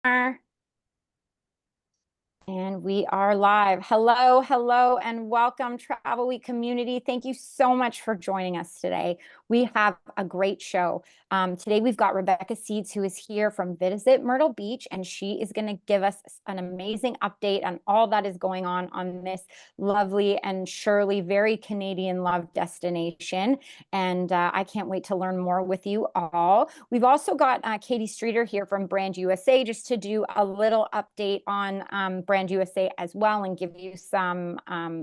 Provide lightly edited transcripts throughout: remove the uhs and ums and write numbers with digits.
And we are live. Hello, hello, and welcome, Travel Week community. Thank you so much for joining us today. We have a great show. Today we've got Rebecca Seeds, who is here from Visit Myrtle Beach, and she is going to give us an amazing update on all that is going on this lovely and surely very Canadian loved destination. And I can't wait to learn more with you all. We've also got Katie Streeter here from Brand USA just to do a little update on Brand USA as well and give you some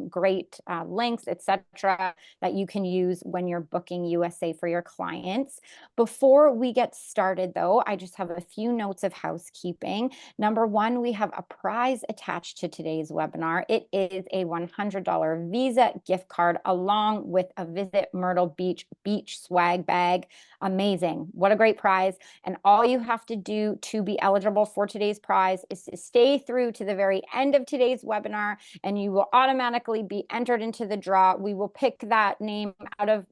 great links, etc., that you can use when you're booking USA for your clients. Before we get started, though, I just have a few notes of housekeeping. Number one, we have a prize attached to today's webinar. It is a $100 Visa gift card along with a Visit Myrtle Beach beach swag bag. Amazing. What a great prize. And all you have to do to be eligible for today's prize is to stay through to the very end of today's webinar, and you will automatically be entered into the draw. We will pick that name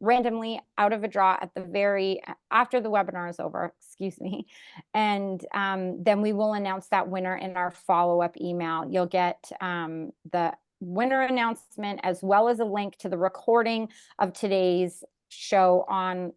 randomly out of a draw at the very after the webinar is over, excuse me. And then we will announce that winner in our follow-up email. You'll get the winner announcement as well as a link to the recording of today's show on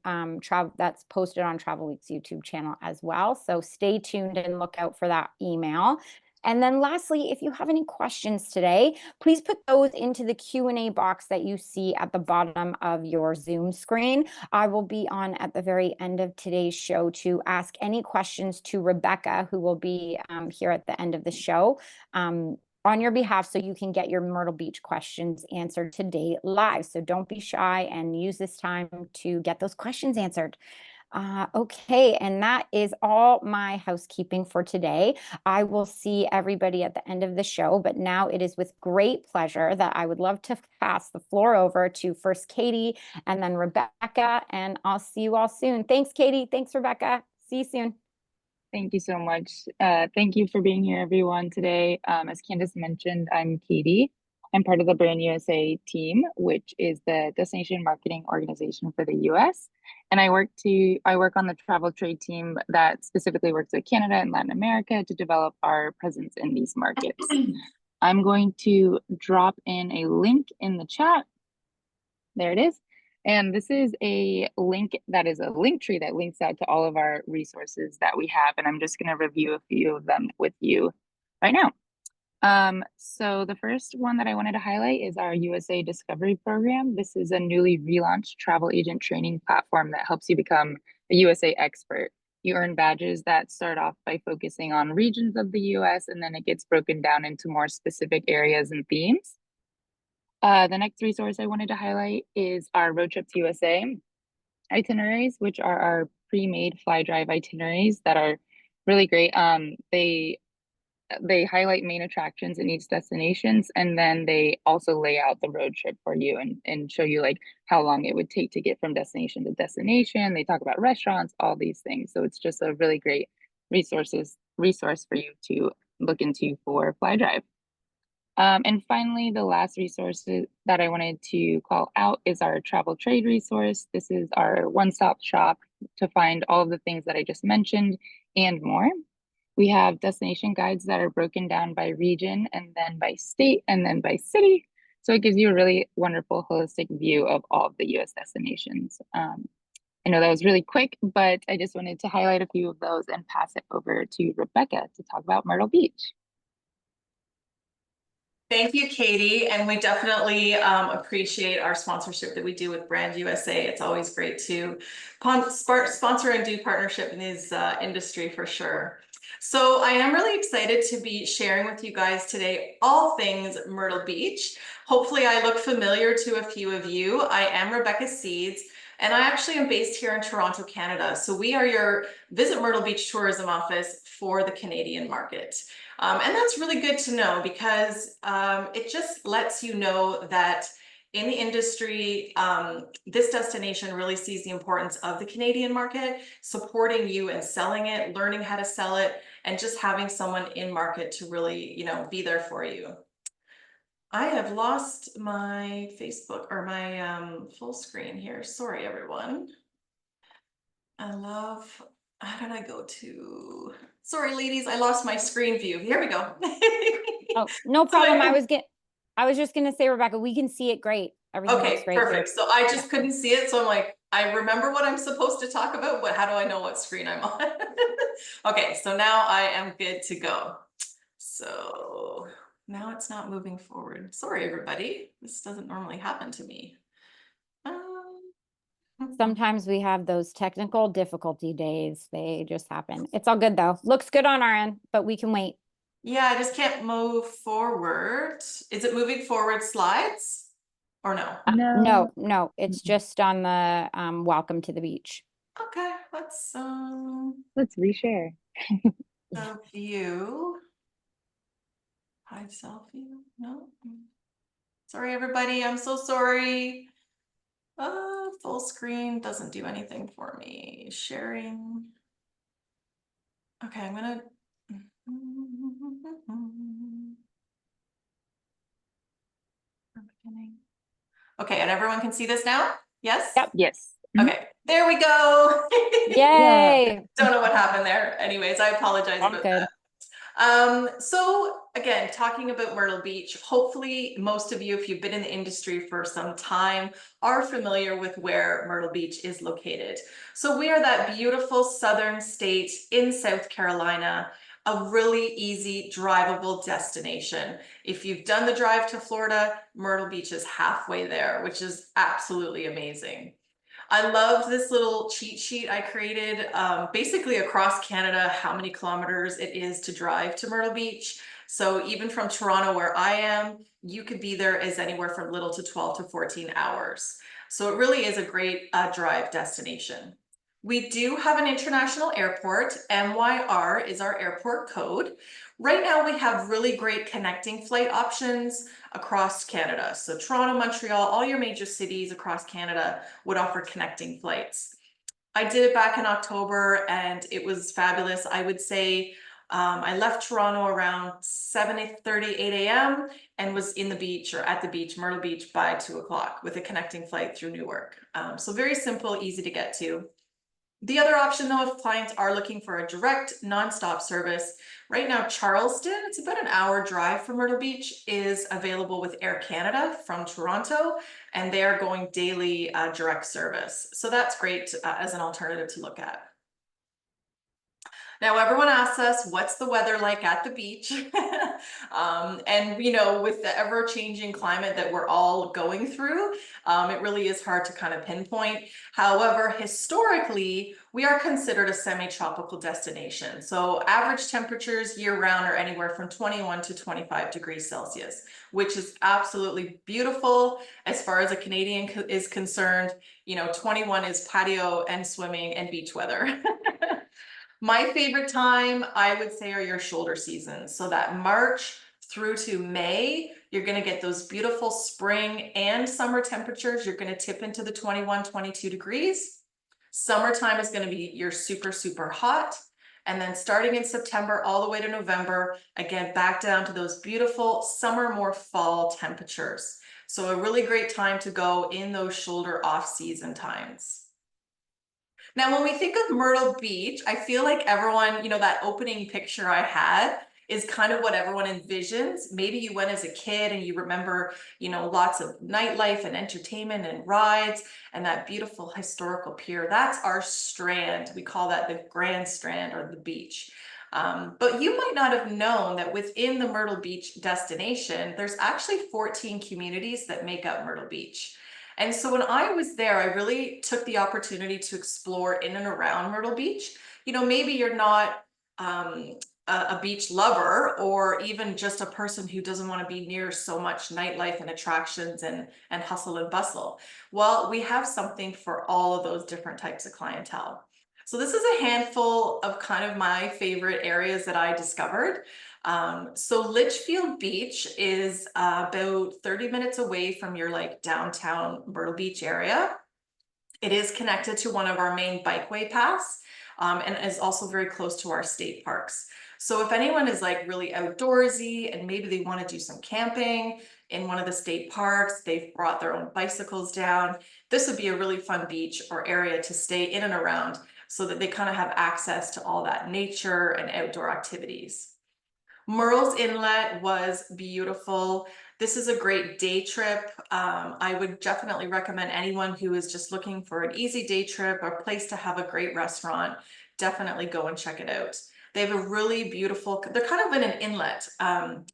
that's posted on Travel Week's YouTube channel as well. So stay tuned and look out for that email. And then lastly, if you have any questions today, please put those into the Q&A box that you see at the bottom of your Zoom screen. I will be on at the very end of today's show to ask any questions to Rebecca, who will be here at the end of the show on your behalf, so you can get your Myrtle Beach questions answered today live. So don't be shy and use this time to get those questions answered. Okay, and that is all my housekeeping for today. I will see everybody at the end of the show, but now it is with great pleasure that I would love to pass the floor over to first Katie and then Rebecca, and I'll see you all soon. Thanks, Katie. Thanks, Rebecca. See you soon. Thank you so much. Thank you for being here, everyone, today. As Candace mentioned, I'm Katie. I'm part of the Brand USA team, which is the destination marketing organization for the US. And I work on the travel trade team that specifically works with Canada and Latin America to develop our presence in these markets. I'm going to drop in a link in the chat. There it is. And this is a link that is a link tree that links out to all of our resources that we have. And I'm just going to review a few of them with you right now. So the first one that I wanted to highlight is our USA Discovery Program. This is a newly relaunched travel agent training platform that helps you become a USA expert. You earn badges that start off by focusing on regions of the US, and then it gets broken down into more specific areas and themes. The next resource I wanted to highlight is our Road Trip to USA itineraries, which are our pre-made fly drive itineraries that are really great. They highlight main attractions in each destinations, and then they also lay out the road trip for you and show you like how long it would take to get from destination to destination. They talk about restaurants, all these things. So it's just a really great resource for you to look into for fly drive. And finally, the last resource that I wanted to call out is our travel trade resource. This is our one-stop shop to find all of the things that I just mentioned and more. We have destination guides that are broken down by region and then by state and then by city. So it gives you a really wonderful holistic view of all of the US destinations. I know that was really quick, but I just wanted to highlight a few of those and pass it over to Rebecca to talk about Myrtle Beach. Thank you, Katie. And we definitely appreciate our sponsorship that we do with Brand USA. It's always great to sponsor and do partnership in this industry for sure. So I am really excited to be sharing with you guys today all things Myrtle Beach. Hopefully I look familiar to a few of you. I am Rebecca Seeds, and I actually am based here in Toronto, Canada. So we are your Visit Myrtle Beach tourism office for the Canadian market. And that's really good to know because it just lets you know that in the industry, this destination really sees the importance of the Canadian market, supporting you and selling it, learning how to sell it, and just having someone in market to really, be there for you. I have lost my Facebook or my full screen here. Sorry, everyone. How did I go to Sorry, ladies, I lost my screen view. Here we go. Oh, no So problem. I was just gonna say, Rebecca, we can see it great. Everything looks okay, great here. perfect. So I just couldn't see it. So I'm like, I remember what I'm supposed to talk about, but how do I know what screen I'm on? Okay, so now I am good to go. So now it's not moving forward. Sorry, everybody. This doesn't normally happen to me. Sometimes we have those technical difficulty days. They just happen. It's all good though. Looks good on our end, but we can wait. Yeah, I just can't move forward. Is it moving forward slides or no? No. No, it's Mm-mm. just on the welcome to the beach. Okay, let's Let's reshare. the view. Hide selfie. No. Sorry, everybody. I'm so sorry. Full screen doesn't do anything for me. Sharing. Okay, I'm gonna. Okay, and everyone can see this now? Yes? Yep. Yes. Okay, there we go. Yeah. Yay. Don't know what happened there. Anyways, I apologize All about good. that. So again, talking about Myrtle Beach, hopefully most of you, if you've been in the industry for some time, are familiar with where Myrtle Beach is located. So we are that beautiful southern state in South Carolina, a really easy drivable destination. If you've done the drive to Florida, Myrtle Beach is halfway there, which is absolutely amazing. I loved this little cheat sheet I created, basically across Canada, how many kilometers it is to drive to Myrtle Beach. So even from Toronto, where I am, you could be there as anywhere from little to 12 to 14 hours. So it really is a great drive destination. We do have an international airport. MYR is our airport code. Right now, we have really great connecting flight options across Canada. So Toronto, Montreal, all your major cities across Canada would offer connecting flights. I did it back in October and it was fabulous. I would say I left Toronto around 7:30, 8 a.m. and was in the beach or at the beach, Myrtle Beach, by 2 o'clock with a connecting flight through Newark. So very simple, easy to get to. The other option though, if clients are looking for a direct nonstop service, right now Charleston, it's about an hour drive from Myrtle Beach, is available with Air Canada from Toronto, and they are going daily direct service. So that's great as an alternative to look at. Now, everyone asks us, what's the weather like at the beach? And, you know, with the ever-changing climate that we're all going through, it really is hard to kind of pinpoint. However, historically, we are considered a semi-tropical destination. So average temperatures year-round are anywhere from 21 to 25 degrees Celsius, which is absolutely beautiful. As far as a Canadian is concerned, you know, 21 is patio and swimming and beach weather. My favorite time, I would say, are your shoulder seasons. So that March through to May, you're going to get those beautiful spring and summer temperatures. You're going to tip into the 21, 22 degrees. Summertime is going to be your super, super hot. And then starting in September all the way to November, again, back down to those beautiful summer, more fall temperatures. So a really great time to go in those shoulder off-season times. Now, when we think of Myrtle Beach, I feel like everyone, you know, that opening picture I had is kind of what everyone envisions. Maybe you went as a kid and you remember, you know, lots of nightlife and entertainment and rides and that beautiful historical pier. That's our strand. We call that the Grand Strand or the beach. But you might not have known that within the Myrtle Beach destination, there's actually 14 communities that make up Myrtle Beach. And so when I was there, I really took the opportunity to explore in and around Myrtle Beach. You know, maybe you're not a beach lover or even just a person who doesn't want to be near so much nightlife and attractions and hustle and bustle. Well, we have something for all of those different types of clientele. So this is a handful of kind of my favorite areas that I discovered. So Litchfield Beach is about 30 minutes away from your like downtown Myrtle Beach area. It is connected to one of our main bikeway paths and is also very close to our state parks. So if anyone is like really outdoorsy and maybe they want to do some camping in one of the state parks, they've brought their own bicycles down, this would be a really fun beach or area to stay in and around. so that they kind of have access to all that nature and outdoor activities. Murrells Inlet was beautiful. This is a great day trip. I would definitely recommend anyone who is just looking for an easy day trip or a place to have a great restaurant, definitely go and check it out. They have a really beautiful, they're kind of in an inlet.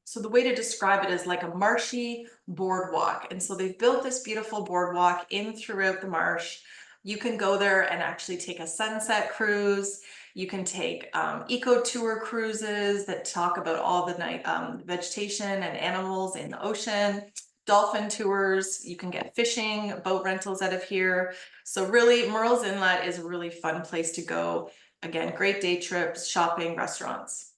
So the way to describe it is like a marshy boardwalk. And so they've built this beautiful boardwalk in throughout the marsh. You can go there and actually take a sunset cruise. You can take eco tour cruises that talk about all the night vegetation and animals in the ocean, dolphin tours. You can get fishing, boat rentals out of here. So really, Murrells Inlet is a really fun place to go. Again, great day trips, shopping, restaurants.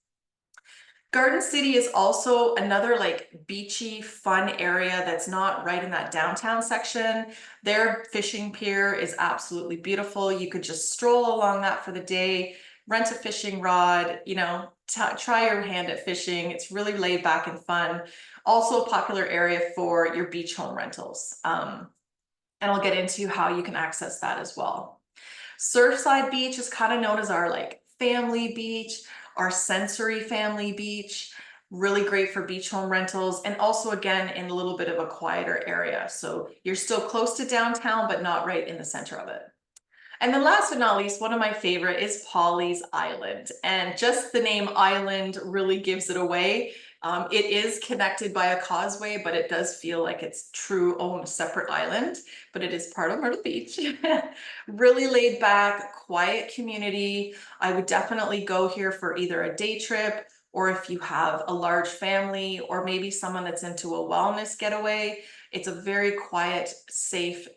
Garden City is also another like beachy, fun area that's not right in that downtown section. Their fishing pier is absolutely beautiful. You could just stroll along that for the day, rent a fishing rod, you know, try your hand at fishing. It's really laid back and fun. Also a popular area for your beach home rentals. And I'll get into how you can access that as well. Surfside Beach is kind of known as our like family beach, our sensory family beach, really great for beach home rentals, and also again in a little bit of a quieter area. So you're still close to downtown, but not right in the center of it. And then last but not least, one of my favorite is Polly's Island. And just the name island really gives it away. It is connected by a causeway, but it does feel like it's true own separate island, but it is part of Myrtle Beach. Really laid back, quiet community. I would definitely go here for either a day trip, or if you have a large family, or maybe someone that's into a wellness getaway. It's a very quiet, safe,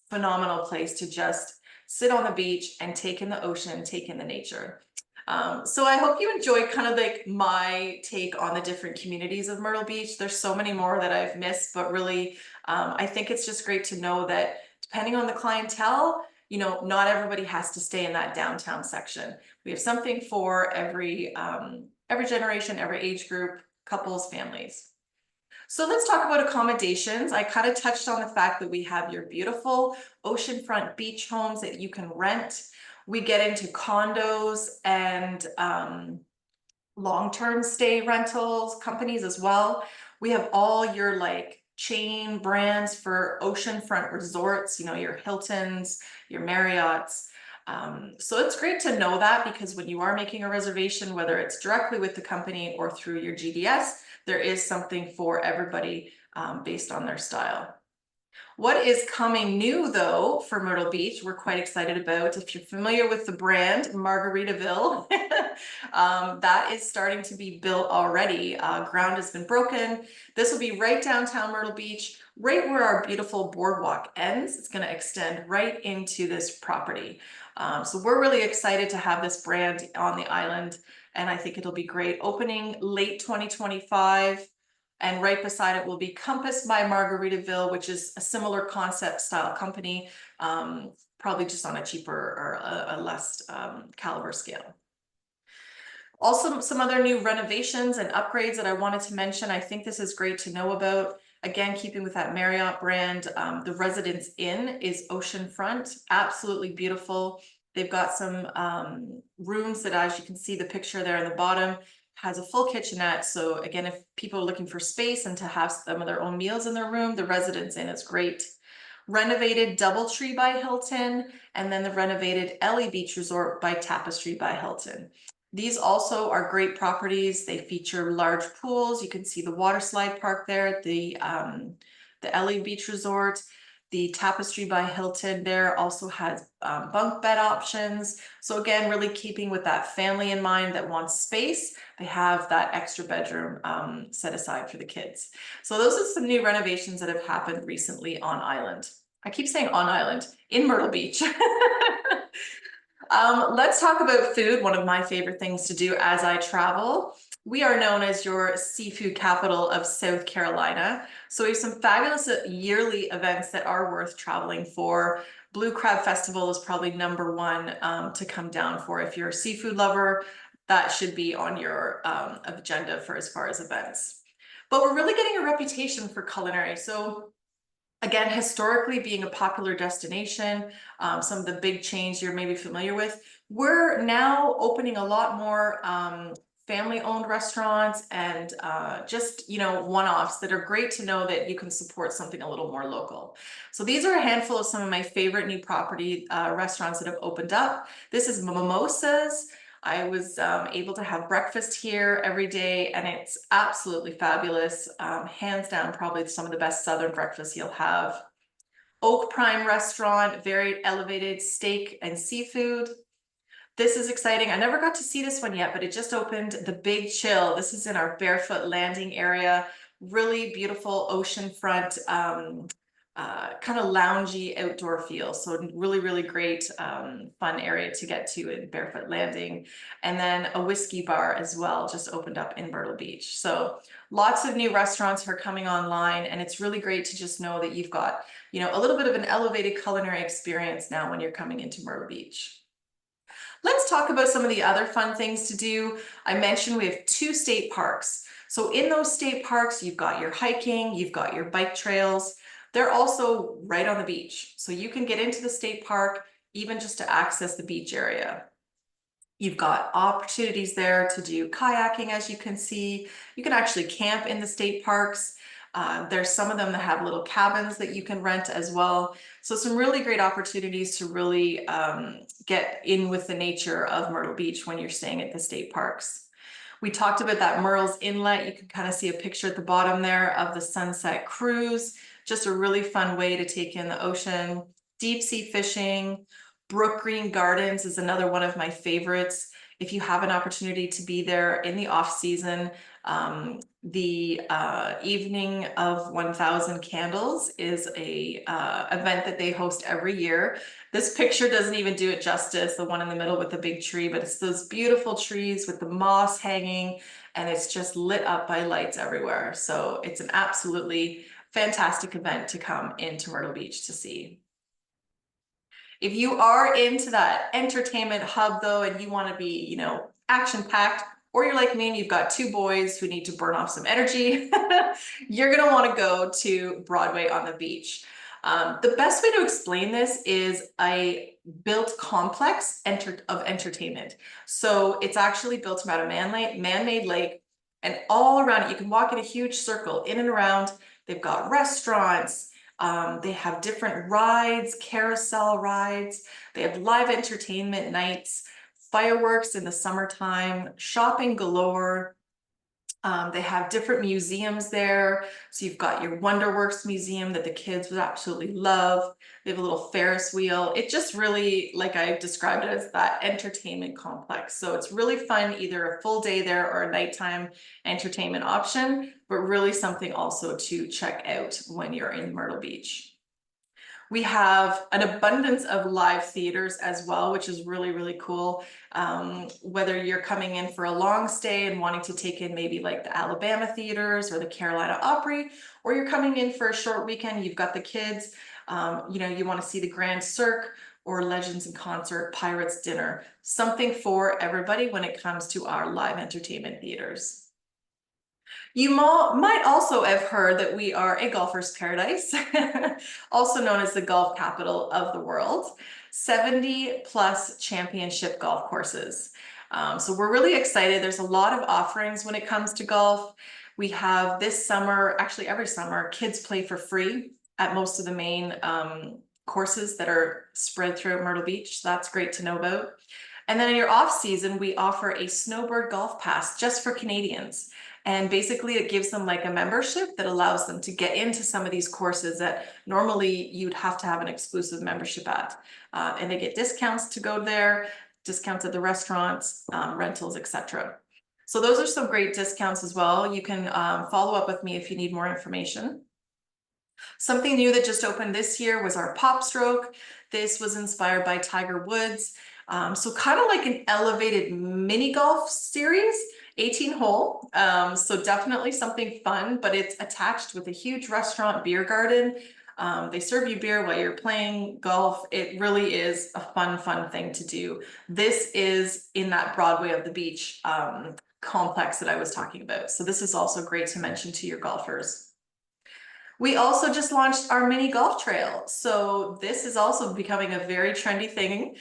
phenomenal place to just sit on the beach and take in the ocean, take in the nature. So I hope you enjoyed kind of like my take on the different communities of Myrtle Beach. There's so many more that I've missed, but really, I think it's just great to know that depending on the clientele, you know, not everybody has to stay in that downtown section. We have something for every generation, every age group, couples, families. So let's talk about accommodations. I kind of touched on the fact that we have your beautiful oceanfront beach homes that you can rent. We get into condos and long-term stay rentals companies as well. We have all your like chain brands for oceanfront resorts, you know, your Hiltons, your Marriotts. So it's great to know that, because when you are making a reservation, whether it's directly with the company or through your GDS, there is something for everybody based on their style. What is coming new though for Myrtle Beach, we're quite excited about. If you're familiar with the brand Margaritaville, that is starting to be built already. Ground has been broken. This will be right downtown Myrtle Beach, right where our beautiful boardwalk ends. It's going to extend right into this property. So we're really excited to have this brand on the island, and I think it'll be great. Opening late 2025. And right beside it will be Compass by Margaritaville, which is a similar concept style company, probably just on a cheaper or a less caliber scale. Also, some other new renovations and upgrades that I wanted to mention. I think this is great to know about. Again, keeping with that Marriott brand, the Residence Inn is oceanfront, absolutely beautiful. They've got some rooms that, as you can see the picture there in the bottom, has a full kitchenette. So again, if people are looking for space and to have some of their own meals in their room, the Residence Inn is great. Renovated Doubletree by Hilton, and then the renovated Ellie Beach Resort by Tapestry by Hilton. These also are great properties. They feature large pools. You can see the water slide park there at the Ellie Beach Resort. The Tapestry by Hilton there also has bunk bed options. So again, really keeping with that family in mind that wants space, they have that extra bedroom set aside for the kids. So those are some new renovations that have happened recently on island. I keep saying on island, in Myrtle Beach. Let's talk about food, one of my favorite things to do as I travel. We are known as your seafood capital of South Carolina. So we have some fabulous yearly events that are worth traveling for. Blue Crab Festival is probably #1 to come down for. If you're a seafood lover, that should be on your agenda for as far as events. But we're really getting a reputation for culinary. So again, historically being a popular destination, some of the big chains you're maybe familiar with, We're now opening a lot more family-owned restaurants and just, you know, one-offs that are great to know that you can support something a little more local. So these are a handful of some of my favorite new property restaurants that have opened up. This is Mimosas. I was able to have breakfast here every day, and it's absolutely fabulous. Hands down, probably some of the best Southern breakfast you'll have. Oak Prime Restaurant, very elevated steak and seafood. This is exciting. I never got to see this one yet, but it just opened, the Big Chill. This is in our Barefoot Landing area. Really beautiful oceanfront, kind of loungy outdoor feel. So really, really great, fun area to get to in Barefoot Landing. And then a whiskey bar as well just opened up in Myrtle Beach. So lots of new restaurants are coming online, and it's really great to just know that you've got, you know, a little bit of an elevated culinary experience now when you're coming into Myrtle Beach. Let's talk about some of the other fun things to do. I mentioned we have 2 state parks. So in those state parks, you've got your hiking, you've got your bike trails. They're also right on the beach. So you can get into the state park even just to access the beach area. You've got opportunities there to do kayaking, as you can see. You can actually camp in the state parks. There's some of them that have little cabins that you can rent as well. So some really great opportunities to really get in with the nature of Myrtle Beach when you're staying at the state parks. We talked about that Murrells Inlet. You can kind of see a picture at the bottom there of the sunset cruise. Just a really fun way to take in the ocean. Deep sea fishing. Brook Green Gardens is another one of my favorites. If you have an opportunity to be there in the off season, the Evening of 1000 Candles is a event that they host every year. This picture doesn't even do it justice, the one in the middle with the big tree, but it's those beautiful trees with the moss hanging, and it's just lit up by lights everywhere. So it's an absolutely fantastic event to come into Myrtle Beach to see. If you are into that entertainment hub though, and you want to be, you know, action-packed, or you're like me and you've got 2 boys who need to burn off some energy, you're going to want to go to Broadway on the Beach. The best way to explain this is a built complex of entertainment. So it's actually built around a man-made lake, and all around it, you can walk in a huge circle in and around. They've got restaurants. They have different rides, carousel rides. They have live entertainment nights, fireworks in the summertime, shopping galore. They have different museums there. So you've got your Wonderworks museum that the kids would absolutely love. They have a little Ferris wheel. It just really, like I described it, as that entertainment complex. So it's really fun, either a full day there or a nighttime entertainment option, but really something also to check out when you're in Myrtle Beach. We have an abundance of live theaters as well, which is really, really cool. Whether you're coming in for a long stay and wanting to take in maybe like the Alabama theaters or the Carolina Opry, or you're coming in for a short weekend, you've got the kids, you know, you want to see the Grand Cirque or Legends in Concert, Pirates Dinner, something for everybody when it comes to our live entertainment theaters. You might also have heard that we are a golfer's paradise, also known as the golf capital of the world. 70+ championship golf courses. So we're really excited. There's a lot of offerings when it comes to golf. We have this summer, actually every summer, kids play for free at most of the main courses that are spread throughout Myrtle Beach. So that's great to know about. And then in your off season, we offer a snowbird golf pass just for Canadians. And basically it gives them like a membership that allows them to get into some of these courses that normally you'd have to have an exclusive membership at. And they get discounts to go there, discounts at the restaurants, rentals, etc. So those are some great discounts as well. You can follow up with me if you need more information. Something new that just opened this year was our Pop Stroke. This was inspired by Tiger Woods. So kind of like an elevated mini golf series, 18 hole. So definitely something fun, but it's attached with a huge restaurant beer garden. They serve you beer while you're playing golf. It really is a fun thing to do. This is in that Broadway of the Beach complex that I was talking about. So this is also great to mention to your golfers. We also just launched our mini golf trail. So this is also becoming a very trendy thing.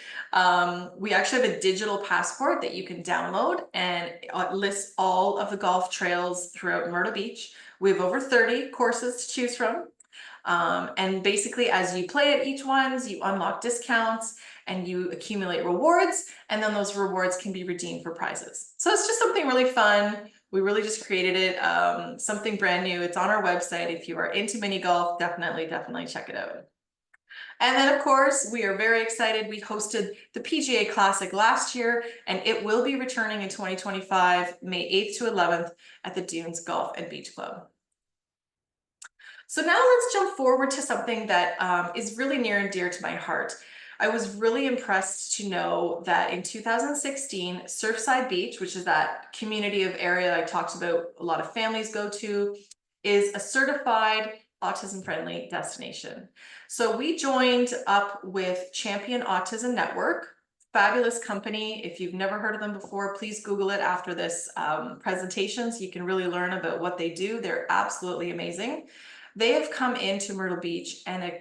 We actually have a digital passport that you can download, and it lists all of the golf trails throughout Myrtle Beach. We have over 30 courses to choose from. And basically, as you play at each ones, you unlock discounts and you accumulate rewards, and then those rewards can be redeemed for prizes. So it's just something really fun. We really just created it, something brand new. It's on our website. If you are into mini golf, definitely check it out. And then, of course, we are very excited. We hosted the PGA Classic last year, and it will be returning in 2025, May 8th to 11th at the Dunes Golf and Beach Club. So now let's jump forward to something that is really near and dear to my heart. I was really impressed to know that in 2016, Surfside Beach, which is that community of area I talked about a lot of families go to, is a certified autism-friendly destination. So we joined up with Champion Autism Network, fabulous company. If you've never heard of them before, please Google it after this presentation so you can really learn about what they do. They're absolutely amazing. They have come into Myrtle Beach and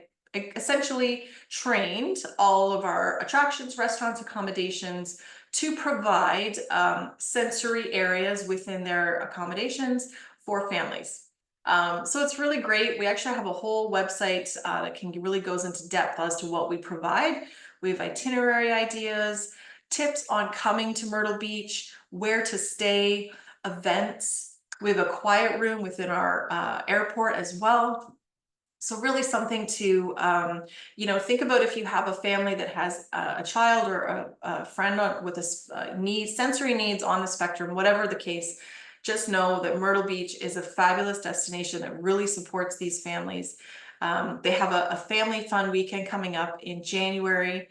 essentially trained all of our attractions, restaurants, accommodations to provide sensory areas within their accommodations for families. So it's really great. We actually have a whole website that really goes into depth as to what we provide. We have itinerary ideas, tips on coming to Myrtle Beach, where to stay, events. We have a quiet room within our airport as well. So really something to, think about if you have a family that has a child or a friend with sensory needs on the spectrum, whatever the case, just know that Myrtle Beach is a fabulous destination that really supports these families. They have a family fun weekend coming up in January,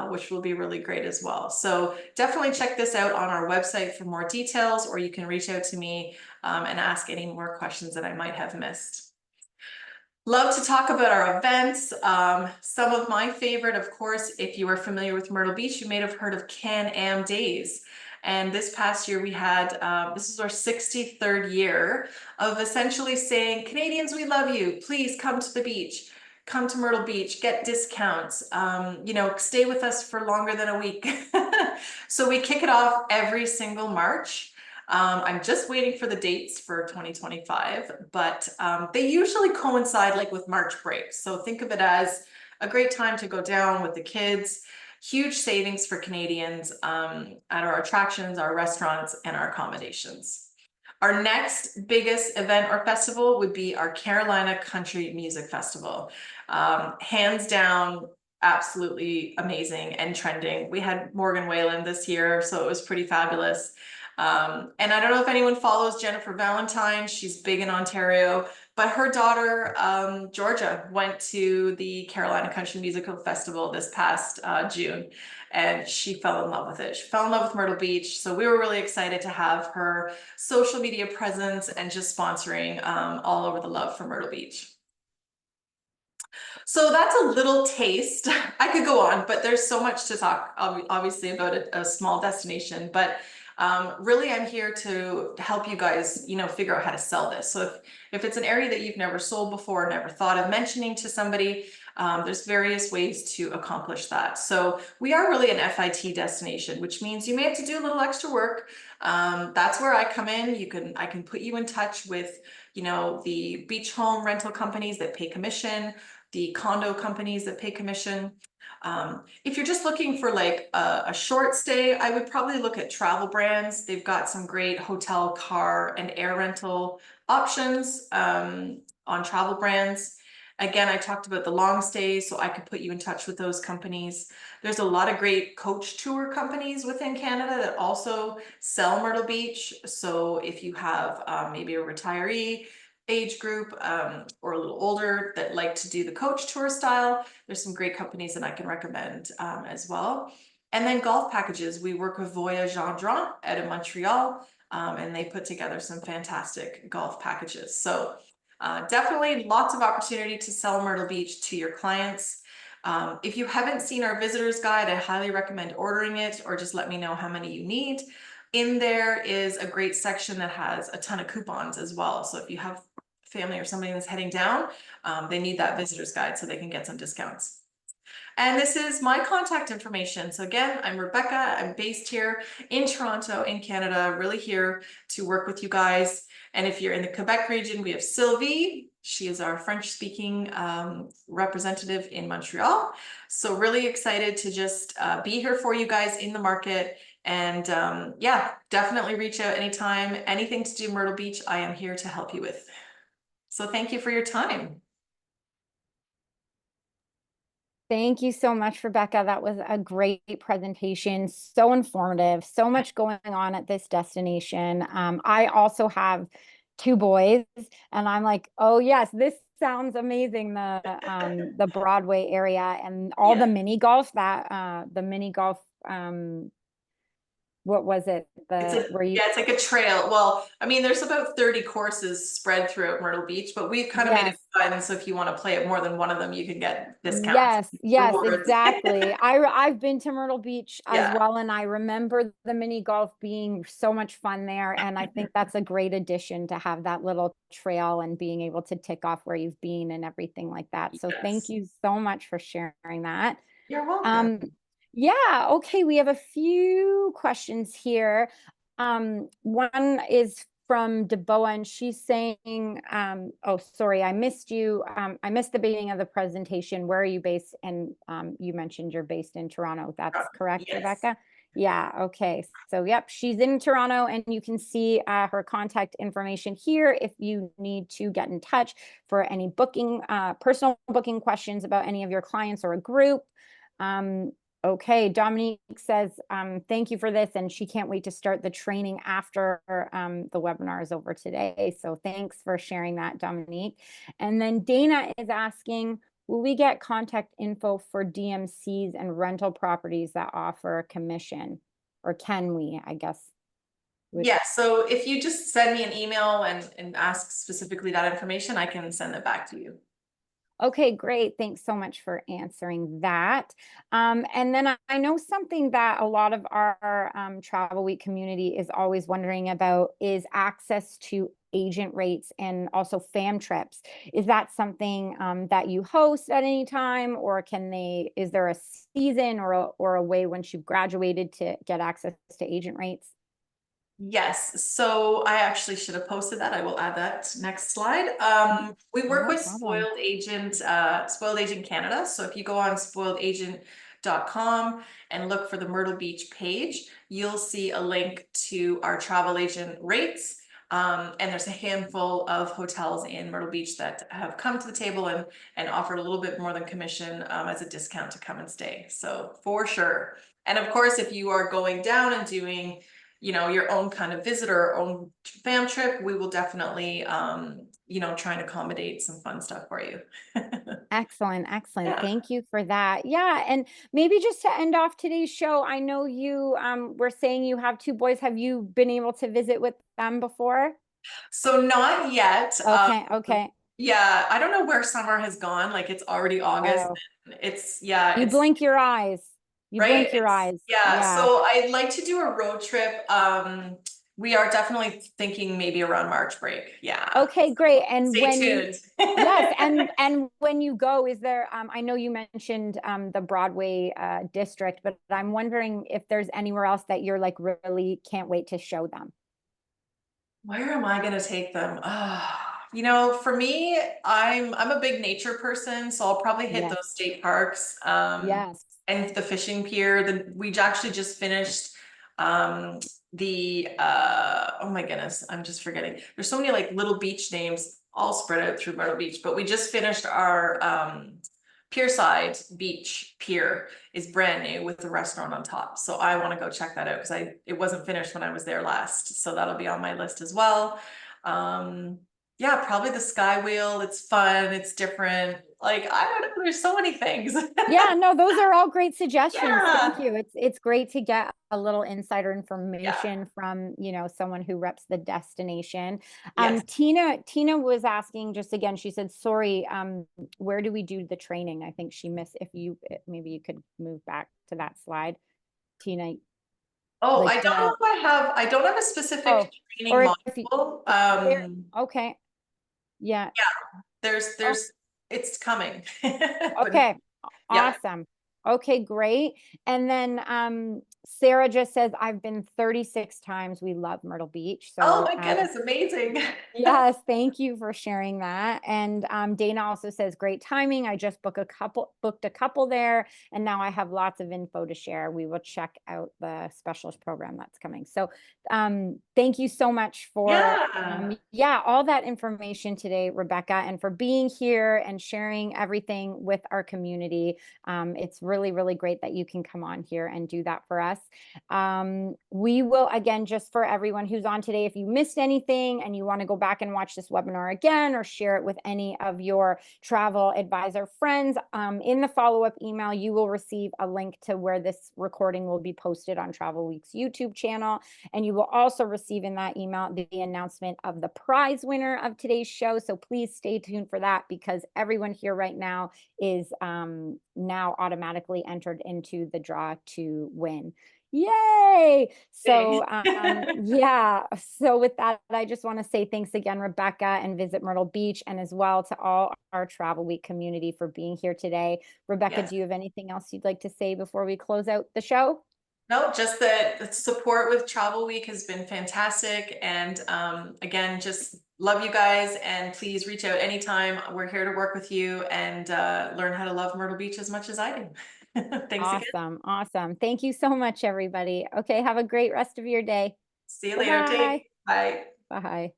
which will be really great as well. So definitely check this out on our website for more details, or you can reach out to me and ask any more questions that I might have missed. Love to talk about our events. Some of my favorite, of course, if you are familiar with Myrtle Beach, you may have heard of Can-Am Days. And this past year we had, this is our 63rd year of essentially saying, Canadians, we love you. Please come to the beach. Come to Myrtle Beach, get discounts, stay with us for longer than a week. So we kick it off every single March. I'm just waiting for the dates for 2025, but they usually coincide like with March break. So think of it as a great time to go down with the kids. Huge savings for Canadians at our attractions, our restaurants, and our accommodations. Our next biggest event or festival would be our Carolina Country Music Festival. Hands down, absolutely amazing and trending. We had Morgan Whalen this year, so it was pretty fabulous. And I don't know if anyone follows Jennifer Valentine. She's big in Ontario, but her daughter, Georgia, went to the Carolina Country Musical Festival this past June, and she fell in love with it. She fell in love with Myrtle Beach. So we were really excited to have her social media presence and just sponsoring all over the love for Myrtle Beach. So that's a little taste. I could go on, but there's so much to talk, obviously, about a small destination. But really, I'm here to help you guys, figure out how to sell this. So if it's an area that you've never sold before, never thought of mentioning to somebody, there's various ways to accomplish that. So we are really an FIT destination, which means you may have to do a little extra work. That's where I come in. I can put you in touch with, the beach home rental companies that pay commission, the condo companies that pay commission. If you're just looking for like a short stay, I would probably look at Travel Brands. They've got some great hotel, car, and air rental options on Travel Brands. Again, I talked about the long stays, so I could put you in touch with those companies. There's a lot of great coach tour companies within Canada that also sell Myrtle Beach. So if you have maybe a retiree age group or a little older that like to do the coach tour style, there's some great companies that I can recommend as well. And then golf packages. We work with Voyage Gendron out of Montreal, and they put together some fantastic golf packages. So definitely lots of opportunity to sell Myrtle Beach to your clients. If you haven't seen our visitor's guide, I highly recommend ordering it, or just let me know how many you need. In there is a great section that has a ton of coupons as well. So if you have family or somebody that's heading down, they need that visitor's guide so they can get some discounts. And this is my contact information. So again, I'm Rebecca. I'm based here in Toronto, in Canada, really here to work with you guys. And if you're in the Quebec region, we have Sylvie. She is our French-speaking representative in Montreal. So really excited to just be here for you guys in the market. And yeah, definitely reach out anytime. Anything to do Myrtle Beach, I am here to help you with. So thank you for your time. Thank you so much, Rebecca. That was a great presentation, so informative, so much going on at this destination. I also have two boys, and I'm like, oh yes, this sounds amazing. The Broadway area and all Yeah. the mini golf what was it? It's a, Where you, yeah, it's like a trail. Well, I mean, there's about 30 courses spread throughout Myrtle Beach, but we've kind of made it yes. fun. So if you want to play at more than one of them, you can get discounts, Yes, rewards. exactly. I've been to Myrtle Beach as Yeah. well, and I remember the mini golf being so much fun there. And I think that's a great addition to have that little trail and being able to tick off where you've been and everything like that. So thank Yes. you so much for sharing that. You're welcome. Um, yeah, okay, we have a few questions here. One is from Deboa, and she's saying, oh, sorry, I missed you. I missed the beginning of the presentation. Where are you based? And you mentioned you're based in Toronto. That's correct, Yes. Rebecca? Yeah, okay. So, yep, she's in Toronto, and you can see her contact information here if you need to get in touch for any booking, personal booking questions about any of your clients or a group. Okay, Dominique says, thank you for this, and she can't wait to start the training after the webinar is over today. So thanks for sharing that, Dominique. And then Dana is asking, will we get contact info for DMCs and rental properties that offer a commission? Or can we, I guess? Yeah, so if you just send me an email and ask specifically that information, I can send it back to you. Okay, great. Thanks so much for answering that. And then I know something that a lot of our Travel Week community is always wondering about is access to agent rates and also fam trips. Is that something that you host at any time, or is there a season or a way once you've graduated to get access to agent rates? Yes, so I actually should have posted that. I will add that next slide. We work No with problem. Spoiled Agent Canada. So if you go on spoiledagent.com and look for the Myrtle Beach page, you'll see a link to our travel agent rates. And there's a handful of hotels in Myrtle Beach that have come to the table and offered a little bit more than commission as a discount to come and stay. So for sure. And of course, if you are going down and doing your own kind of visitor, own fam trip, we will definitely, try and accommodate some fun stuff for you. Excellent, excellent. Yeah. Thank you for that. Yeah, and maybe just to end off today's show, I know you were saying you have two boys. Have you been able to visit with them before? So not yet. Okay, okay. Yeah, I don't know where summer has gone. Like it's already August. Oh, you It's blink your eyes. You right. blink your eyes. Yeah. Yeah. So I'd like to do a road trip. We are definitely thinking maybe around March break. Yeah. Okay, great. And Stay when you, tuned. yes, and when you go, is there, I know you mentioned the Broadway district, but I'm wondering if there's anywhere else that you're like really can't wait to show them. Where am I gonna take them? For me, I'm a big nature person, so I'll probably hit Yes, those state parks, yes. and the fishing pier. We actually just finished the oh my goodness, I'm just forgetting. There's so many like little beach names all spread out through Myrtle Beach, but we just finished our Pierside Beach Pier is brand new with the restaurant on top. So I want to go check that out because it wasn't finished when I was there last. So that'll be on my list as well. Yeah, probably the Sky Wheel. It's fun, it's different. Like, I don't know, there's so many things. Yeah, no, those are all great suggestions. Thank Yeah. you. It's great to get a little insider Yeah. information from, someone who reps the destination. Yes. Tina was asking just again, she said, sorry, where do we do the training? I think she missed maybe you could move back to that slide. Tina, Oh, like I don't know if I don't have a specific training or if you, module. okay. Yeah. Oh, There's, it's coming. But okay. yeah. Awesome. Okay, great. And then Sarah just says, I've been 36 times. We love Myrtle Beach. Oh So my goodness, amazing. yes, thank you for sharing that. And Dana also says, great timing. I just booked a couple there, and now I have lots of info to share. We will check out the specialist program that's coming. So thank you so much for Yeah. yeah, all that information today, Rebecca, and for being here and sharing everything with our community. It's really, really great that you can come on here and do that for us. We will, again, just for everyone who's on today, if you missed anything and you want to go back and watch this webinar again or share it with any of your travel advisor friends, in the follow-up email, you will receive a link to where this recording will be posted on Travel Week's YouTube channel. And you will also receive in that email the announcement of the prize winner of today's show. So please stay tuned for that, because everyone here right now is now automatically entered into the draw to win. Yay! So yeah, so with that, I just want to say thanks again, Rebecca, and Visit Myrtle Beach, and as well to all our Travel Week community for being here today. Rebecca, Yes. do you have anything else you'd like to say before we close out the show? No, just that the support with Travel Week has been fantastic. And again, just love you guys, and please reach out anytime. We're here to work with you and learn how to love Myrtle Beach as much as I do. Thanks again. Awesome. Awesome. Thank you so much, everybody. Okay, have a great rest of your day. See you later. Bye-bye. Bye. Bye.